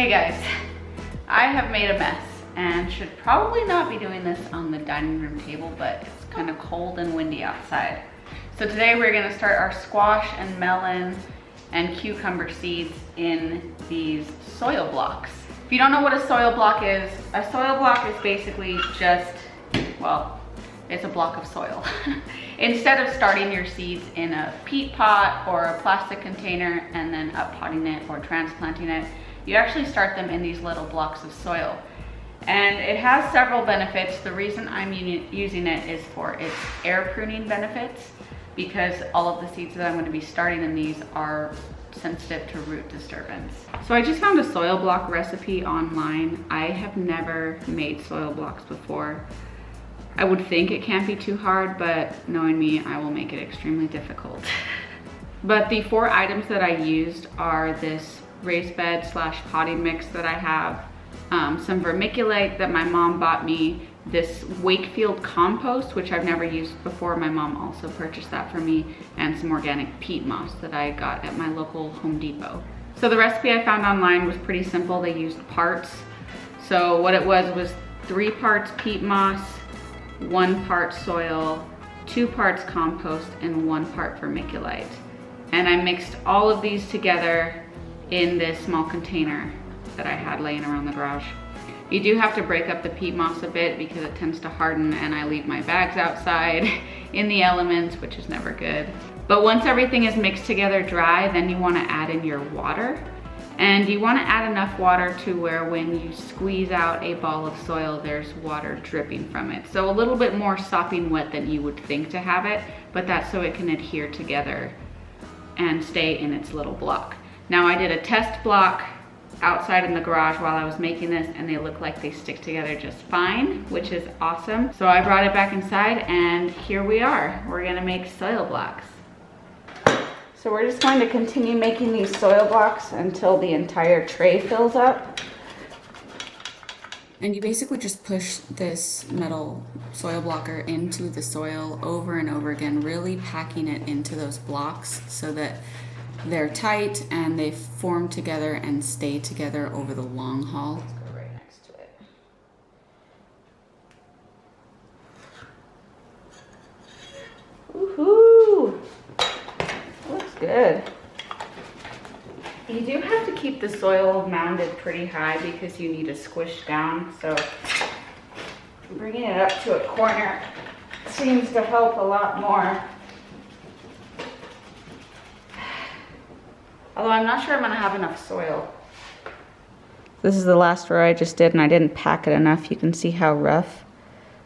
Hey guys, I have made a mess and should probably not be doing this on the dining room table, but it's kind of cold and windy outside. So today we're gonna start our squash and melon and cucumber seeds in these soil blocks. If you don't know what a soil block is basically just, well, it's a block of soil. Instead of starting your seeds in a peat pot or a plastic container and then uppotting it or transplanting it, you actually start them in these little blocks of soil. And it has several benefits. The reason I'm using it is for its air pruning benefits, because all of the seeds that I'm going to be starting in these are sensitive to root disturbance. So I just found a soil block recipe online. I have never made soil blocks before. I would think it can't be too hard, but knowing me, I will make it extremely difficult. But the 4 items that I used are this raised bed / potting mix that I have, some vermiculite that my mom bought me, this Wakefield compost, which I've never used before. My mom also purchased that for me, and some organic peat moss that I got at my local Home Depot. So the recipe I found online was pretty simple. They used parts. So what it was 3 parts peat moss, 1 part soil, 2 parts compost, and 1 part vermiculite. And I mixed all of these together in this small container that I had laying around the garage. You do have to break up the peat moss a bit because it tends to harden, and I leave my bags outside in the elements, which is never good. But once everything is mixed together dry, then you want to add in your water. And you want to add enough water to where when you squeeze out a ball of soil, there's water dripping from it. So a little bit more sopping wet than you would think to have it, but that's so it can adhere together and stay in its little block. Now I did a test block outside in the garage while I was making this, and they look like they stick together just fine, which is awesome. So I brought it back inside, and here we are. We're gonna make soil blocks. So we're just going to continue making these soil blocks until the entire tray fills up. And you basically just push this metal soil blocker into the soil over and over again, really packing it into those blocks so that they're tight and they form together and stay together over the long haul. Let's go right next to it. Woohoo! Looks good. You do have to keep the soil mounded pretty high because you need to squish down. So bringing it up to a corner seems to help a lot more. Although I'm not sure I'm gonna have enough soil. This is the last row I just did, and I didn't pack it enough. You can see how rough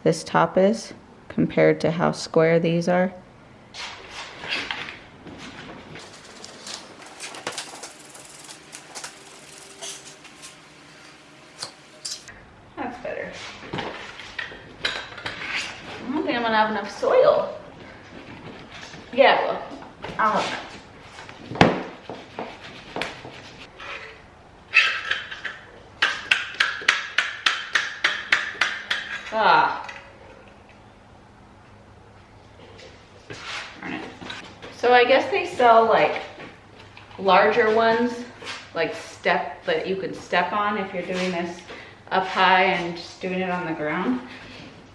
this top is compared to how square these are. That's better. I don't think I'm gonna have enough soil. Yeah, well, I'll have enough. Darn it. So I guess they sell like larger ones, like that you can step on if you're doing this up high and just doing it on the ground.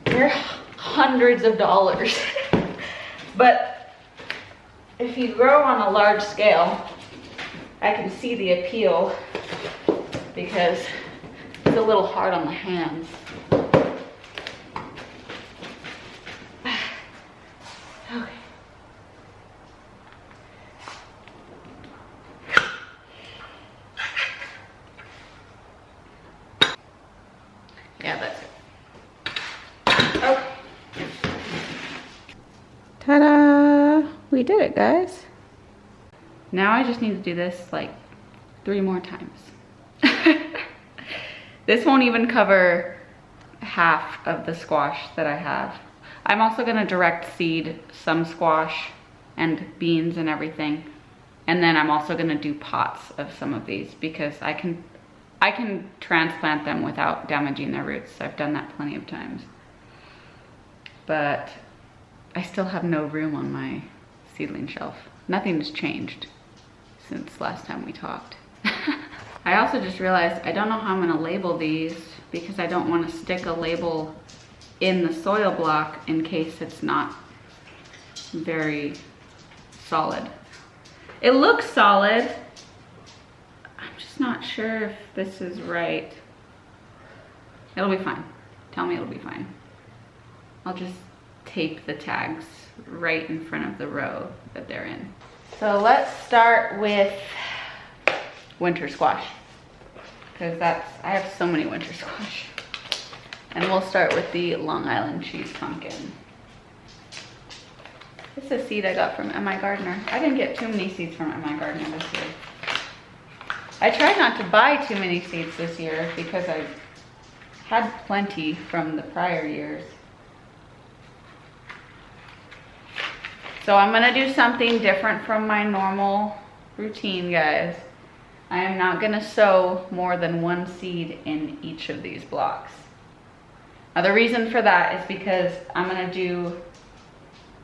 They're hundreds of dollars. But if you grow on a large scale, I can see the appeal because it's a little hard on the hands. Okay. Yeah, that's it. Okay. Ta-da! We did it, guys. Now I just need to do this like 3 more times. This won't even cover half of the squash that I have. I'm also gonna direct seed some squash and beans and everything. And then I'm also gonna do pots of some of these because I can transplant them without damaging their roots. I've done that plenty of times. But I still have no room on my seedling shelf. Nothing has changed since last time we talked. I also just realized I don't know how I'm gonna label these because I don't want to stick a label in the soil block in case it's not very solid. It looks solid. I'm just not sure if this is right. It'll be fine. Tell me it'll be fine. I'll just tape the tags right in front of the row that they're in. So let's start with winter squash, because I have so many winter squash. And we'll start with the Long Island cheese pumpkin. This is a seed I got from M.I. Gardener. I didn't get too many seeds from M.I. Gardener this year. I tried not to buy too many seeds this year because I had plenty from the prior years. So I'm gonna do something different from my normal routine, guys. I am not gonna sow more than one seed in each of these blocks. Now the reason for that is because I'm gonna do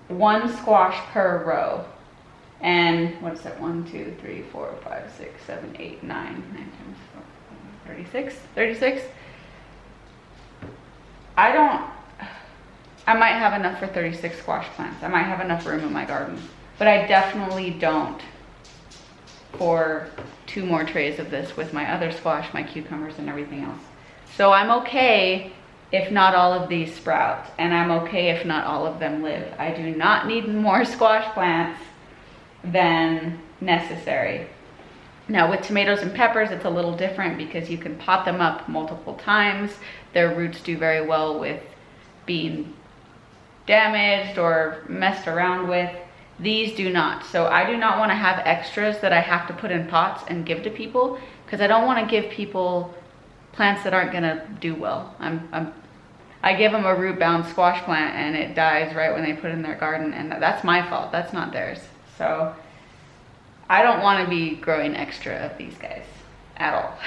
one squash per row. And what's that? 1, 2, 3, 4, 5, 6, 7, 8, 9, 9 times 4, 36. I might have enough for 36 squash plants. I might have enough room in my garden, but I definitely don't for 2 more trays of this with my other squash, my cucumbers, and everything else. So I'm okay if not all of these sprout, and I'm okay if not all of them live. I do not need more squash plants than necessary. Now with tomatoes and peppers, it's a little different because you can pot them up multiple times. Their roots do very well with being damaged or messed around with. These do not. So I do not want to have extras that I have to put in pots and give to people, because I don't want to give people plants that aren't gonna do well. I give them a root-bound squash plant and it dies right when they put it in their garden, and that's my fault, that's not theirs. So I don't want to be growing extra of these guys at all.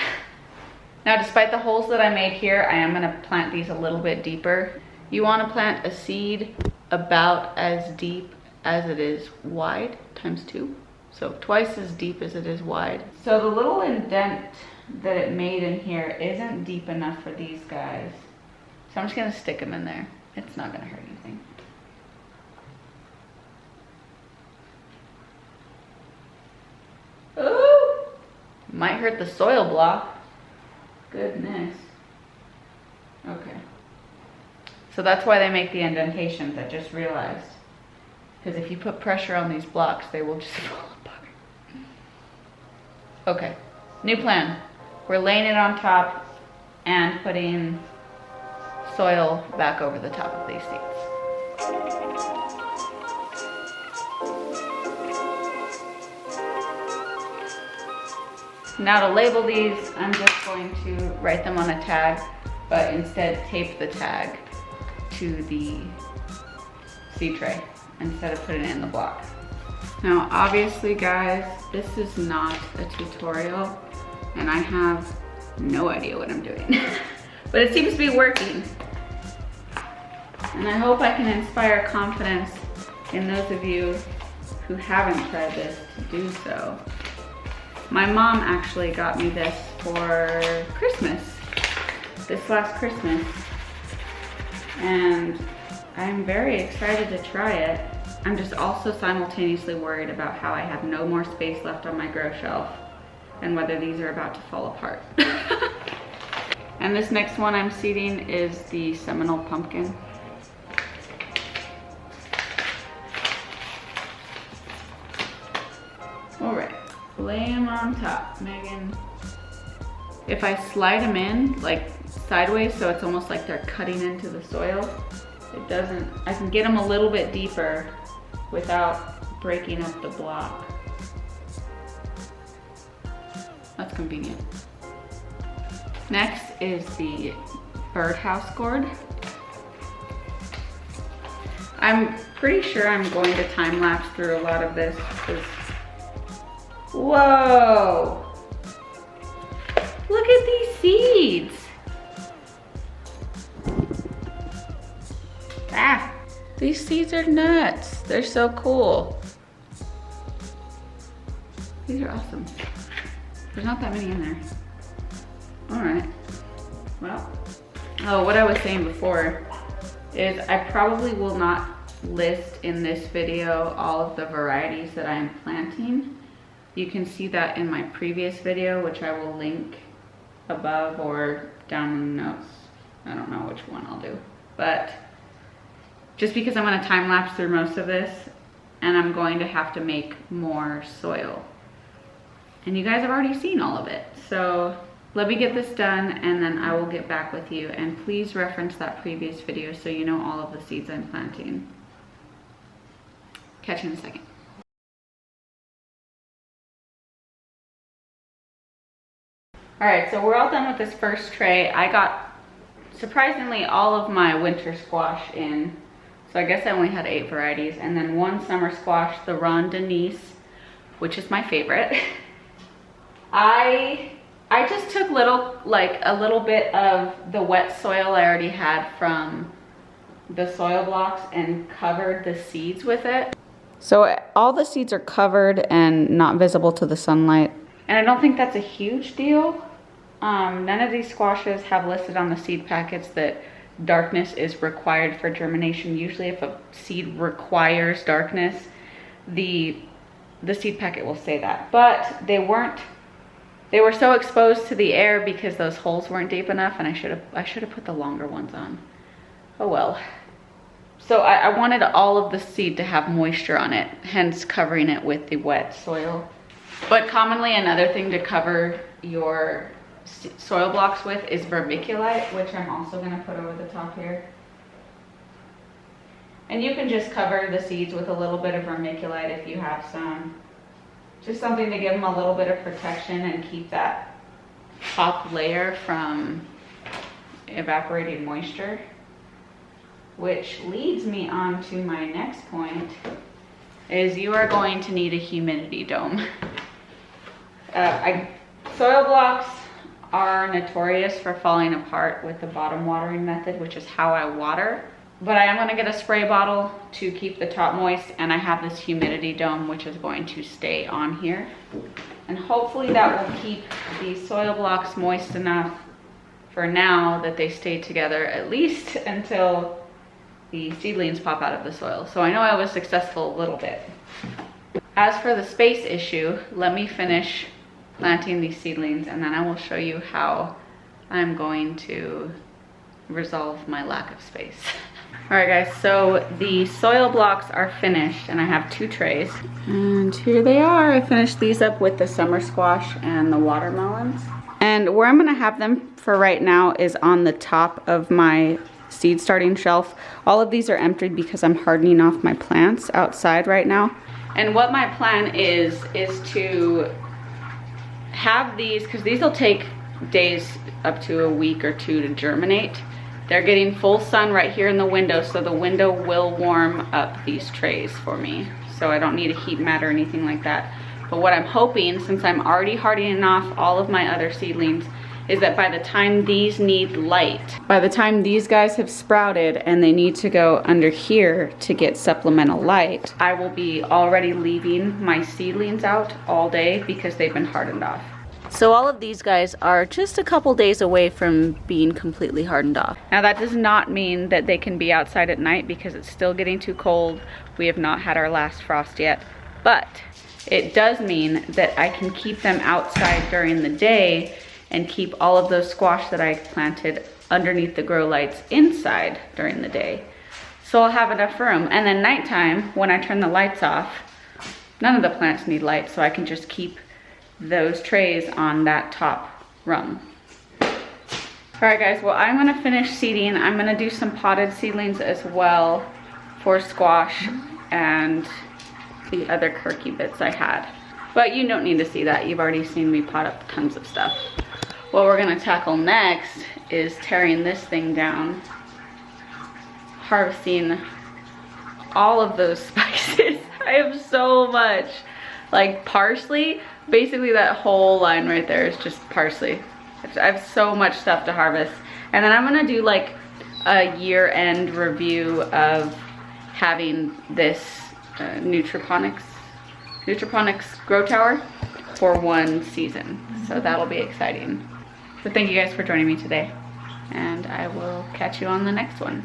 Now, despite the holes that I made here, I am gonna plant these a little bit deeper. You want to plant a seed about as deep as it is wide, times 2. So twice as deep as it is wide. So the little indent that it made in here isn't deep enough for these guys. So I'm just gonna stick them in there. It's not gonna hurt anything. Ooh! Might hurt the soil block. Goodness. Okay. So that's why they make the indentations, I just realized. Because if you put pressure on these blocks, they will just fall apart. Okay, new plan. We're laying it on top and putting soil back over the top of these seeds. Now to label these, I'm just going to write them on a tag, but instead tape the tag to the seed tray instead of putting it in the block. Now obviously guys, this is not a tutorial and I have no idea what I'm doing, but it seems to be working. And I hope I can inspire confidence in those of you who haven't tried this to do so. My mom actually got me this for Christmas, this last Christmas. And I'm very excited to try it. I'm just also simultaneously worried about how I have no more space left on my grow shelf and whether these are about to fall apart. And this next one I'm seeding is the Seminole pumpkin. All right, lay them on top, Megan. If I slide them in like sideways, so it's almost like they're cutting into the soil, it doesn't, I can get them a little bit deeper without breaking up the block. That's convenient. Next is the birdhouse gourd. I'm pretty sure I'm going to time lapse through a lot of this because, whoa! Look at these seeds. Ah, these seeds are nuts. They're so cool. These are awesome. There's not that many in there. All right, well, oh, what I was saying before is I probably will not list in this video all of the varieties that I am planting. You can see that in my previous video, which I will link above or down in the notes. I don't know which one I'll do, but just because I'm gonna time lapse through most of this and I'm going to have to make more soil. And you guys have already seen all of it. So let me get this done and then I will get back with you, and please reference that previous video so you know all of the seeds I'm planting. Catch you in a second. All right, so we're all done with this first tray. I got, surprisingly, all of my winter squash in. So I guess I only had 8 varieties, and then 1 summer squash, the Ron Denise, which is my favorite. I just took a little bit of the wet soil I already had from the soil blocks and covered the seeds with it. So all the seeds are covered and not visible to the sunlight. And I don't think that's a huge deal. None of these squashes have listed on the seed packets that darkness is required for germination. Usually if a seed requires darkness, the seed packet will say that. But they weren't. They were so exposed to the air because those holes weren't deep enough, and I should have put the longer ones on. Oh well. So I wanted all of the seed to have moisture on it, hence covering it with the wet soil. But commonly another thing to cover your soil blocks with is vermiculite, which I'm also going to put over the top here. And you can just cover the seeds with a little bit of vermiculite if you have some. Just something to give them a little bit of protection and keep that top layer from evaporating moisture. Which leads me on to my next point, is you are going to need a humidity dome. Soil blocks are notorious for falling apart with the bottom watering method, which is how I water. But I am gonna get a spray bottle to keep the top moist, and I have this humidity dome which is going to stay on here. And hopefully that will keep the soil blocks moist enough for now that they stay together at least until the seedlings pop out of the soil. So I know I was successful a little bit. As for the space issue, let me finish planting these seedlings and then I will show you how I'm going to resolve my lack of space. All right guys, so the soil blocks are finished and I have 2 trays. And here they are. I finished these up with the summer squash and the watermelons. And where I'm gonna have them for right now is on the top of my seed starting shelf. All of these are emptied because I'm hardening off my plants outside right now. And what my plan is to have these, because these will take days up to a week or 2 to germinate. They're getting full sun right here in the window, so the window will warm up these trays for me. So I don't need a heat mat or anything like that. But what I'm hoping, since I'm already hardening off all of my other seedlings, is that by the time these need light, by the time these guys have sprouted and they need to go under here to get supplemental light, I will be already leaving my seedlings out all day because they've been hardened off. So all of these guys are just a couple days away from being completely hardened off. Now that does not mean that they can be outside at night because it's still getting too cold. We have not had our last frost yet, but it does mean that I can keep them outside during the day and keep all of those squash that I planted underneath the grow lights inside during the day. So I'll have enough room. And then nighttime, when I turn the lights off, none of the plants need light, so I can just keep those trays on that top rung. All right guys, well I'm gonna finish seeding. I'm gonna do some potted seedlings as well for squash and the other quirky bits I had. But you don't need to see that. You've already seen me pot up tons of stuff. What we're gonna tackle next is tearing this thing down, harvesting all of those spices. I have so much. Like parsley, basically that whole line right there is just parsley. I have so much stuff to harvest. And then I'm gonna do like a year-end review of having this nutroponics grow tower for 1 season. So that'll be exciting. So thank you guys for joining me today, and I will catch you on the next one.